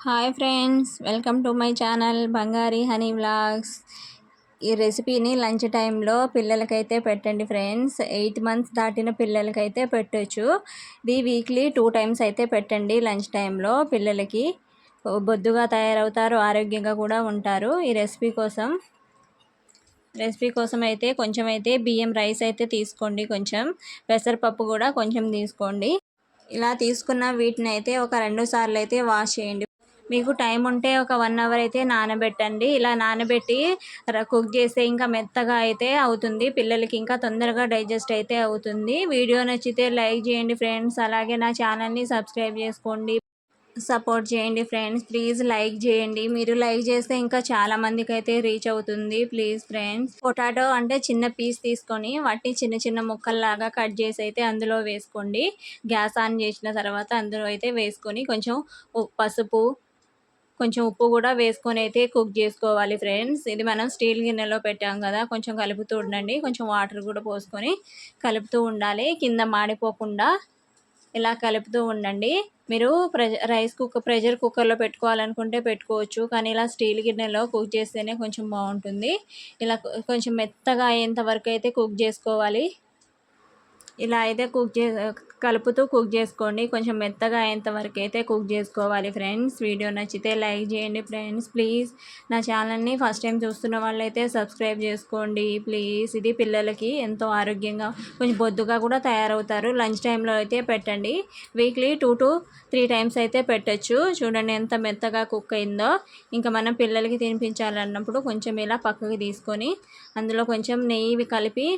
Hi friends, welcome to my channel బంగారి honey vlogs. ఈ రెసిపీని లంచ్ టైంలో పిల్లలకైతే పెట్టండి ఫ్రెండ్స్. 8 మంత్స్ దాటిన పిల్లలకైతే పెట్టొచ్చు. ఇది వీక్లీ 2 టైమ్స్ అయితే పెట్టండి లంచ్ టైంలో. పిల్లలకి బొద్దుగా తయారవుతారు, ఆరోగ్యంగా కూడా ఉంటారు. ఈ రెసిపీ కోసం అయితే కొంచెం అయితే బియ్యం రైస్ అయితే తీసుకోండి, కొంచెం పెసరపప్పు కూడా కొంచెం తీసుకోండి. ఇలా తీసుకున్న వీటిని అయితే ఒక 2 సార్లు అయితే వాష్ చేయండి. మీకు టైం ఉంటే ఒక 1 అవర్ అయితే నానబెట్టండి. ఇలా నానబెట్టి కుక్ చేస్తే ఇంకా మెత్తగా అయితే అవుతుంది, పిల్లలకి ఇంకా తొందరగా డైజెస్ట్ అయితే అవుతుంది. వీడియో నచ్చితే లైక్ చేయండి ఫ్రెండ్స్, అలాగే నా ఛానల్ని సబ్స్క్రైబ్ చేసుకోండి, సపోర్ట్ చేయండి ఫ్రెండ్స్. ప్లీజ్ లైక్ చేయండి, మీరు లైక్ చేస్తే ఇంకా చాలా మందికి అయితే రీచ్ అవుతుంది. Please friends. పొటాటో అంటే చిన్న పీస్ తీసుకొని వాటిని చిన్న చిన్న ముక్కల్లాగా కట్ చేసి అయితే అందులో వేసుకోండి. గ్యాస్ ఆన్ చేసిన తర్వాత అందులో అయితే వేసుకొని కొంచెం పసుపు, కొంచెం ఉప్పు కూడా వేసుకొని అయితే కుక్ చేసుకోవాలి ఫ్రెండ్స్. ఇది మనం స్టీల్ గిన్నెలో పెట్టాం కదా, కొంచెం కలుపుతూ ఉండండి. కొంచెం వాటర్ కూడా పోసుకొని కలుపుతూ ఉండాలి, కింద మాడిపోకుండా ఇలా కలుపుతూ ఉండండి. మీరు ప్రెషర్ కుక్కర్లో పెట్టుకోవాలనుకుంటే పెట్టుకోవచ్చు, కానీ ఇలా స్టీల్ గిన్నెలో కుక్ చేస్తేనే కొంచెం బాగుంటుంది. ఇలా కొంచెం మెత్తగా అయ్యేంత వరకు అయితే కుక్ చేసుకోవాలి. ఇలా అయితే కలుపుతూ కుక్ చేసుకోండి. కొంచెం మెత్తగా అయ్యేంత వరకు అయితే కుక్ చేసుకోవాలి ఫ్రెండ్స్. వీడియో నచ్చితే లైక్ చేయండి ఫ్రెండ్స్. ప్లీజ్ నా ఛానల్ని ఫస్ట్ టైం చూస్తున్న వాళ్ళైతే సబ్స్క్రైబ్ చేసుకోండి ప్లీజ్. ఇది పిల్లలకి ఎంతో ఆరోగ్యంగా, కొంచెం బొద్దుగా కూడా తయారవుతారు. లంచ్ టైంలో అయితే పెట్టండి. వీక్లీ 2 to 3 టైమ్స్ అయితే పెట్టచ్చు. చూడండి ఎంత మెత్తగా కుక్ అయిందో. ఇంకా మనం పిల్లలకి తినిపించాలన్నప్పుడు కొంచెం ఇలా పక్కకి తీసుకొని అందులో కొంచెం నెయ్యి కలిపి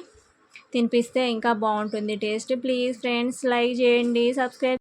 తినిపిస్తే ఇంకా బాగుంటుంది టేస్ట్. ప్లీజ్ ఫ్రెండ్స్, లైక్ చేయండి, సబ్స్క్రైబ్